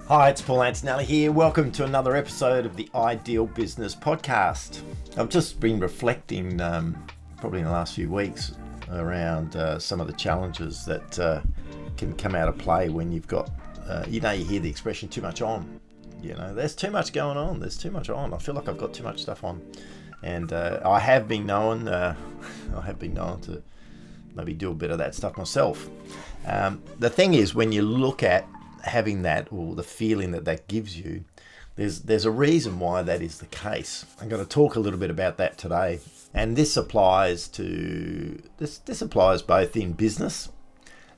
Hi, it's Paul Antonelli here. Welcome to another episode of the Ideal Business Podcast. I've just been reflecting, probably in the last few weeks, around some of the challenges that can come out of play when you've got, you hear the expression too much on. There's too much going on. There's too much on. I feel like I've got too much stuff on. And I have been known to maybe do a bit of that stuff myself. The thing is, when you look at having that, or the feeling that gives you, there's a reason why that is the case. I'm going to talk a little bit about that today, and this applies both in business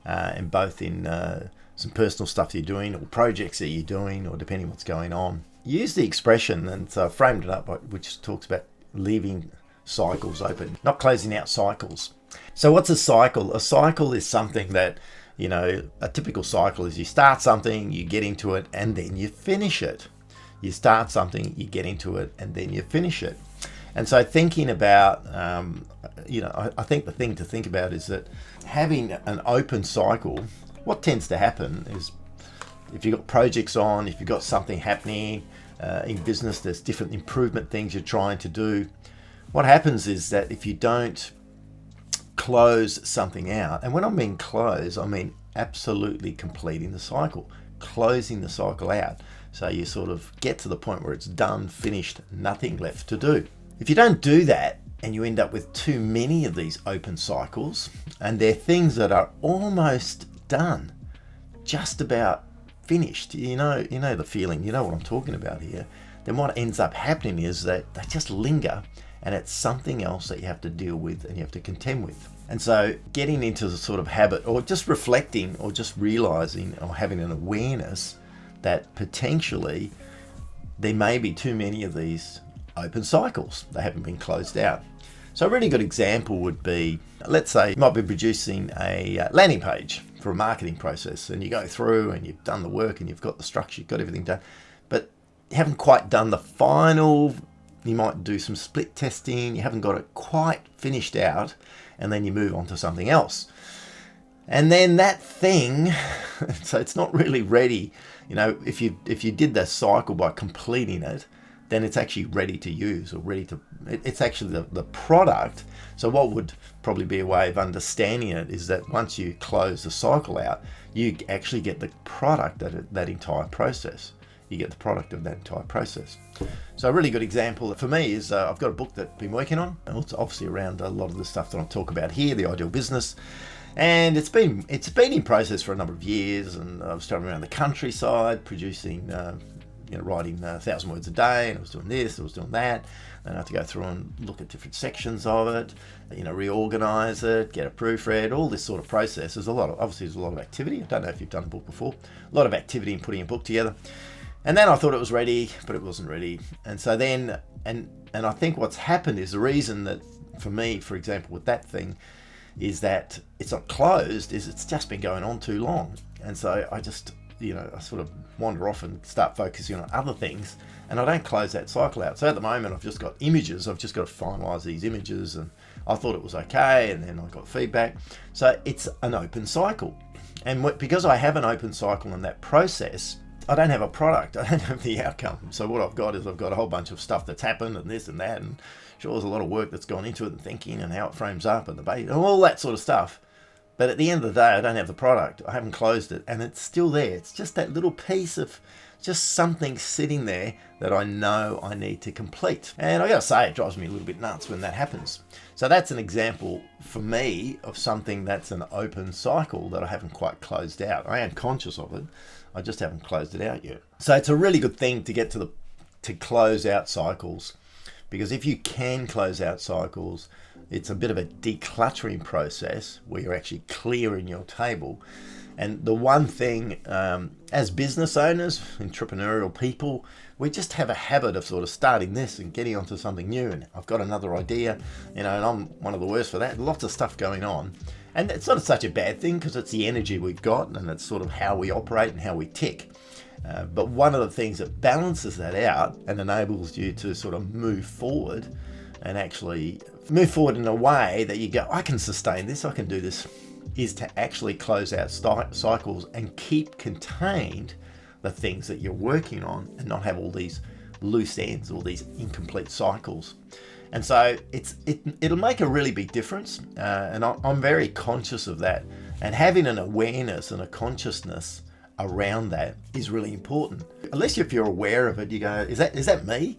and both in some personal stuff you're doing, or projects that you're doing, or depending what's going on. Use the expression, and so I framed it up, which talks about leaving cycles open, not closing out cycles. So what's a cycle? A cycle is something that, a typical cycle is you start something, you get into it, and then you finish it. You start something, you get into it, and then you finish it. And so thinking about, I think the thing to think about is that having an open cycle, what tends to happen is if you've got projects on, if you've got something happening in business, there's different improvement things you're trying to do. What happens is that if you don't close something out, and when I mean close, I mean absolutely completing the cycle, closing the cycle out, so you sort of get to the point where it's done, finished, nothing left to do. If you don't do that, and you end up with too many of these open cycles, and they're things that are almost done, just about finished, you know the feeling, you know what I'm talking about here, then what ends up happening is that they just linger, and it's something else that you have to deal with and you have to contend with. And so getting into the sort of habit, or just reflecting, or just realizing, or having an awareness that potentially there may be too many of these open cycles that haven't been closed out. So a really good example would be, let's say you might be producing a landing page for a marketing process, and you go through and you've done the work and you've got the structure, you've got everything done, but you haven't quite done the final. You might do some split testing, you haven't got it quite finished out, and then you move on to something else. And then that thing, so it's not really ready. If you did the cycle by completing it, then it's actually ready to use, or it's actually the product. So what would probably be a way of understanding it is that once you close the cycle out, you actually get the product of that entire process. You get the product of that entire process. So a really good example for me is I've got a book that I've been working on. It's obviously around a lot of the stuff that I talk about here, the ideal business. And it's been in process for a number of years, and I was traveling around the countryside producing, writing 1,000 words a day, and I was doing this, I was doing that. And I had to go through and look at different sections of it, reorganize it, get a proofread, all this sort of process. There's a lot of activity. I don't know if you've done a book before. A lot of activity in putting a book together. And then I thought it was ready, but it wasn't ready. And so then, and I think what's happened is the reason that, for me, for example, with that thing, is that it's not closed, is it's just been going on too long. And so I just, I sort of wander off and start focusing on other things, and I don't close that cycle out. So at the moment, I've just got images. I've just got to finalize these images, and I thought it was okay, and then I got feedback. So it's an open cycle. And because I have an open cycle in that process, I don't have a product. I don't have the outcome. So what I've got is I've got a whole bunch of stuff that's happened, and this and that, and sure, there's a lot of work that's gone into it, and thinking, and how it frames up, and the base, and all that sort of stuff. But at the end of the day, I don't have the product. I haven't closed it, and it's still there. It's just that little piece of just something sitting there that I know I need to complete. And I gotta say, it drives me a little bit nuts when that happens. So that's an example for me of something that's an open cycle that I haven't quite closed out. I am conscious of it. I just haven't closed it out yet. So it's a really good thing to get to close out cycles, because if you can close out cycles, it's a bit of a decluttering process where you're actually clearing your table. And the one thing, as business owners, entrepreneurial people, we just have a habit of sort of starting this and getting onto something new. And I've got another idea, and I'm one of the worst for that. Lots of stuff going on. And it's not such a bad thing, because it's the energy we've got, and it's sort of how we operate and how we tick. But one of the things that balances that out and enables you to sort of move forward, and actually move forward in a way that you go, I can sustain this, I can do this, is to actually close out cycles and keep contained the things that you're working on and not have all these loose ends, all these incomplete cycles. And so it'll make a really big difference, and I'm very conscious of that. And having an awareness and a consciousness around that is really important. Unless if you're aware of it, you go, is that me?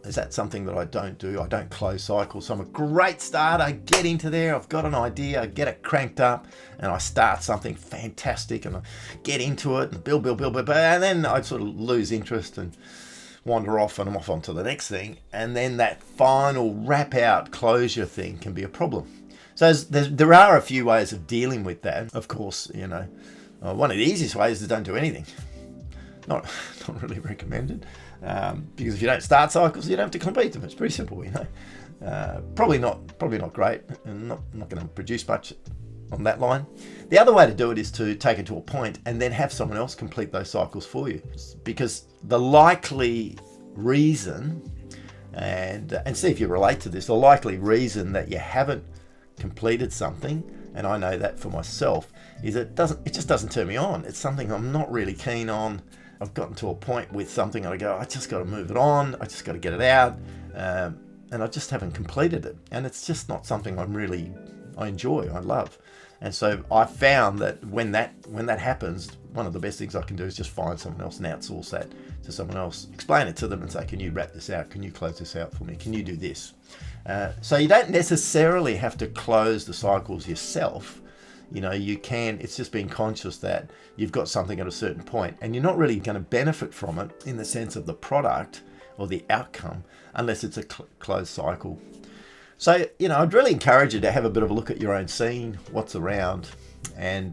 Is that something that I don't do? I don't close cycles. So I'm a great starter. I get into there. I've got an idea. I get it cranked up, and I start something fantastic, and I get into it and build, and then I sort of lose interest and wander off, and I'm off onto the next thing. And then that final wrap out closure thing can be a problem. So there are a few ways of dealing with that. Of course, one of the easiest ways is don't do anything. Not really recommended, because if you don't start cycles, you don't have to complete them. It's pretty simple, Probably not great, and not going to produce much on that line. The other way to do it is to take it to a point and then have someone else complete those cycles for you, because the likely reason, and see if you relate to this, the likely reason that you haven't completed something, and I know that for myself, is it just doesn't turn me on. It's something I'm not really keen on. I've gotten to a point with something and I go, I just got to move it on. I just got to get it out. And I just haven't completed it. And it's just not something I enjoy, I love. And so I found that when that happens, one of the best things I can do is just find someone else and outsource that to someone else. Explain it to them and say, can you wrap this out? Can you close this out for me? Can you do this? So you don't necessarily have to close the cycles yourself. You can, it's just being conscious that you've got something at a certain point and you're not really going to benefit from it in the sense of the product or the outcome unless it's a closed cycle. So, I'd really encourage you to have a bit of a look at your own scene, what's around, and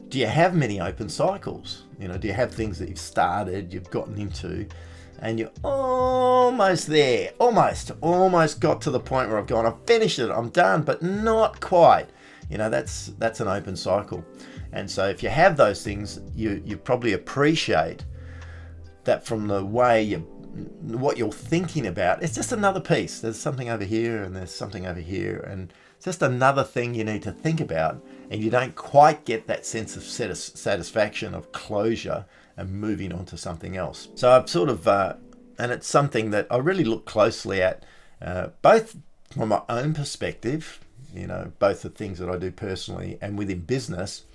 do you have many open cycles? Do you have things that you've started, you've gotten into, and you're almost there, almost got to the point where I've gone, I've finished it, I'm done, but not quite. That's an open cycle. And so if you have those things, you probably appreciate that from the way what you're thinking about. It's just another piece. There's something over here and there's something over here, and it's just another thing you need to think about, and you don't quite get that sense of satisfaction of closure and moving on to something else. So I've sort of, and it's something that I really look closely at, both from my own perspective, both the things that I do personally and within business,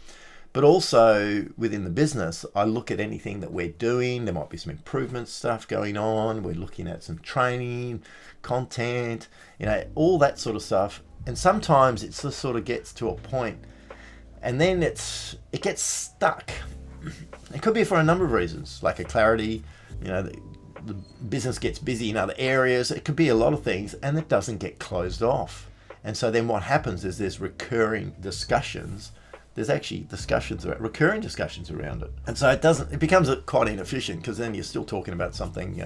but also within the business, I look at anything that we're doing. There might be some improvement stuff going on. We're looking at some training, content, all that sort of stuff. And sometimes it just sort of gets to a point and then it gets stuck. It could be for a number of reasons, like a clarity, the business gets busy in other areas. It could be a lot of things, and it doesn't get closed off. And so then what happens is there's recurring discussions. There's actually recurring discussions around it. And so it becomes quite inefficient, because then you're still talking about something,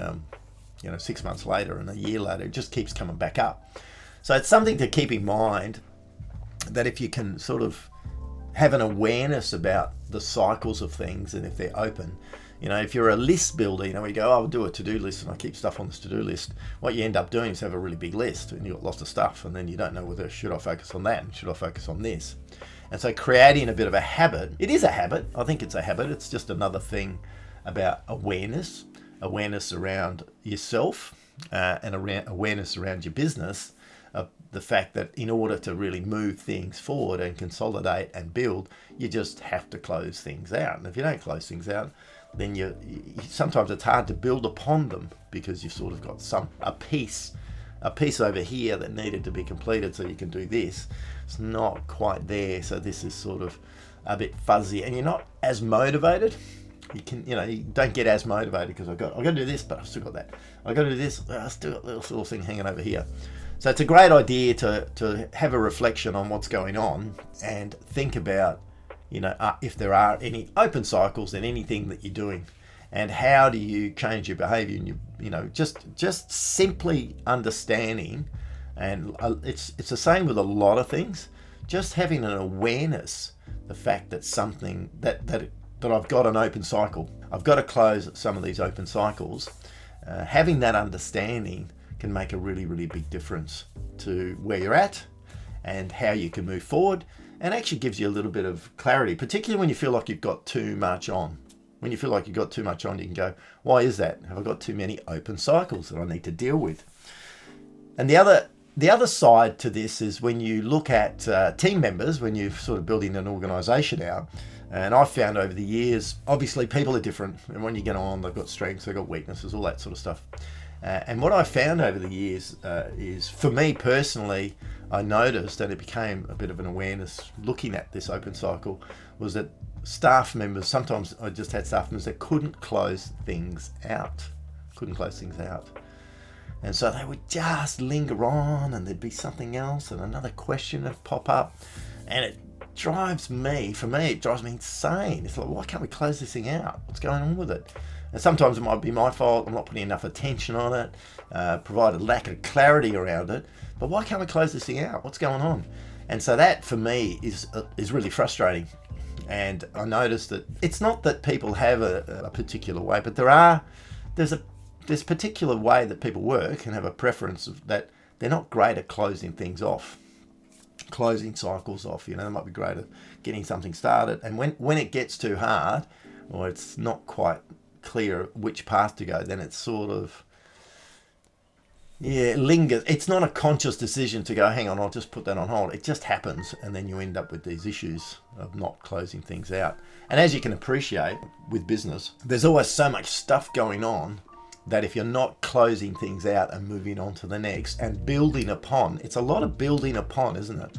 6 months later and a year later, it just keeps coming back up. So it's something to keep in mind, that if you can sort of have an awareness about the cycles of things, and if they're open, if you're a list builder, we go, I'll do a to-do list and I keep stuff on this to-do list. What you end up doing is have a really big list and you've got lots of stuff, and then you don't know whether should I focus on that and should I focus on this. And so creating a bit of a habit, it is a habit. I think it's a habit. It's just another thing about awareness around yourself, and awareness around your business, of the fact that in order to really move things forward and consolidate and build, you just have to close things out. And if you don't close things out, then sometimes it's hard to build upon them, because you've sort of got a piece over here that needed to be completed so you can do this. It's not quite there, so this is sort of a bit fuzzy, and you're not as motivated. You don't get as motivated because I've got to do this, but I've still got that. I've got to do this, but I've still got this little thing hanging over here. So it's a great idea to have a reflection on what's going on and think about, if there are any open cycles in anything that you're doing, and how do you change your behavior, and just simply understanding. And it's the same with a lot of things, just having an awareness, the fact that something that I've got an open cycle, I've got to close some of these open cycles. Having that understanding can make a really, really big difference to where you're at and how you can move forward, and actually gives you a little bit of clarity, particularly when you feel like you've got too much on. When you feel like you've got too much on, you can go, why is that? Have I got too many open cycles that I need to deal with? And the other side to this is when you look at team members, when you're sort of building an organisation out, and I've found over the years, obviously people are different, and when you get on, they've got strengths, they've got weaknesses, all that sort of stuff. And what I found over the years is, for me personally, I noticed, and it became a bit of an awareness looking at this open cycle, was that staff members, sometimes I just had staff members that couldn't close things out. And so they would just linger on, and there'd be something else and another question would pop up. And it drives me insane. It's like, why can't we close this thing out? What's going on with it? And sometimes it might be my fault. I'm not putting enough attention on it, provide a lack of clarity around it. But why can't we close this thing out? What's going on? And so that, for me, is really frustrating. And I noticed that it's not that people have a particular way, but there's a particular way that people work and have a preference of that. They're not great at closing things off, closing cycles off. They might be great at getting something started, and when it gets too hard, or it's not quite clear which path to go, then it's sort of, it lingers. It's not a conscious decision to go, hang on, I'll just put that on hold. It just happens, and then you end up with these issues of not closing things out. And as you can appreciate with business, there's always so much stuff going on that if you're not closing things out and moving on to the next and building upon, it's a lot of building upon, isn't it?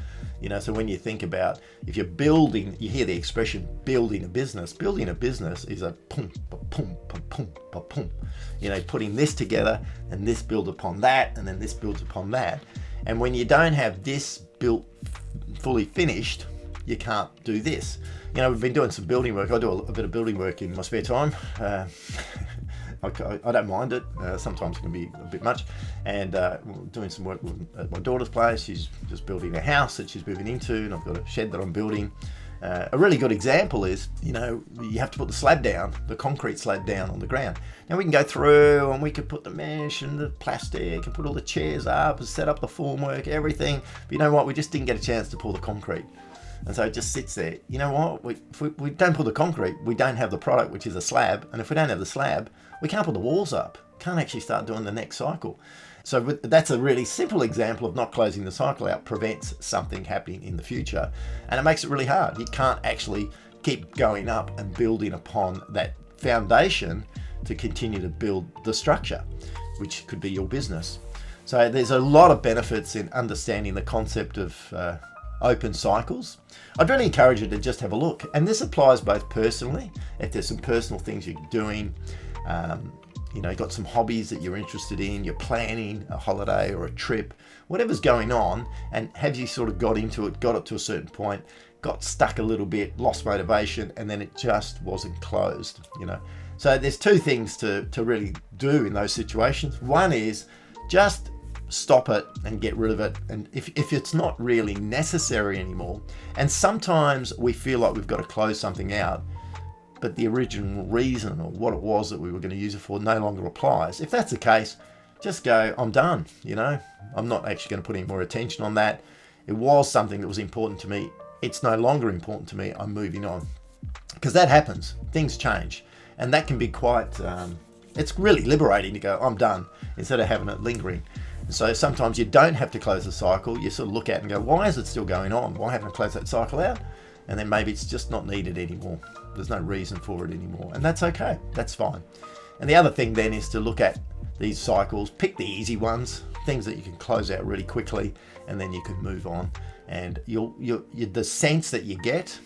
So when you think about, if you're building, you hear the expression building a business is a pum, pum, pum, pum, pum. Putting this together, and this build upon that, and then this builds upon that. And when you don't have this built fully finished, you can't do this. We've been doing some building work. I do a bit of building work in my spare time. I don't mind it. Sometimes it can be a bit much. And doing some work at my daughter's place. She's just building a house that she's moving into, and I've got a shed that I'm building. A really good example is, you have to put the slab down, the concrete slab down on the ground. Now we can go through and we could put the mesh and the plastic and put all the chairs up and set up the formwork, everything. But you know what? We just didn't get a chance to pour the concrete. And so it just sits there. You know what? If we don't pour the concrete, we don't have the product, which is a slab. And if we don't have the slab, we can't put the walls up. Can't actually start doing the next cycle. So that's a really simple example of not closing the cycle out prevents something happening in the future. And it makes it really hard. You can't actually keep going up and building upon that foundation to continue to build the structure, which could be your business. So there's a lot of benefits in understanding the concept of open cycles. I'd really encourage you to just have a look. And this applies both personally, if there's some personal things you're doing, you've got some hobbies that you're interested in, you're planning a holiday or a trip, whatever's going on, and have you sort of got into it, got it to a certain point, got stuck a little bit, lost motivation, and then it just wasn't closed, So there's two things to really do in those situations. One is just stop it and get rid of it, and if it's not really necessary anymore, and sometimes we feel like we've got to close something out, but the original reason or what it was that we were going to use it for no longer applies. If that's the case, just go, I'm done, I'm not actually going to put any more attention on that. It was something that was important to me. It's no longer important to me. I'm moving on. Because that happens. Things change. And that can be quite, it's really liberating to go, I'm done, instead of having it lingering. So sometimes you don't have to close the cycle. You sort of look at it and go, why is it still going on? Why haven't I closed that cycle out? And then maybe it's just not needed anymore. There's no reason for it anymore. And that's okay. That's fine. And the other thing then is to look at these cycles, pick the easy ones, things that you can close out really quickly, and then you can move on. And the sense that you get,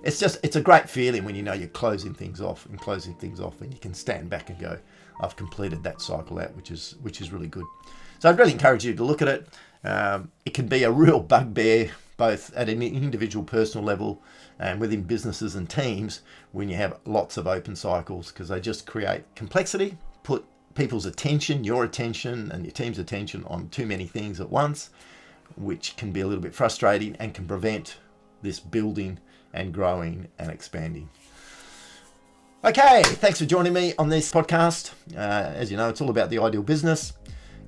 it's a great feeling when you're closing things off, and you can stand back and go, I've completed that cycle out, which is really good. So I'd really encourage you to look at it. It can be a real bugbear, both at an individual personal level and within businesses and teams, when you have lots of open cycles, because they just create complexity, put people's attention, your attention and your team's attention on too many things at once, which can be a little bit frustrating and can prevent this building and growing and expanding. Okay, thanks for joining me on this podcast. As you know, it's all about the ideal business.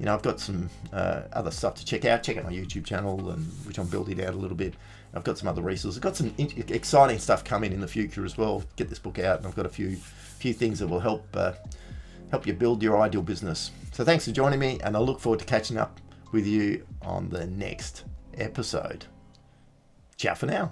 I've got some other stuff to check out. Check out my YouTube channel, which I'm building out a little bit. I've got some other resources. I've got some exciting stuff coming in the future as well. Get this book out, and I've got a few things that will help you build your ideal business. So thanks for joining me, and I look forward to catching up with you on the next episode. Ciao for now.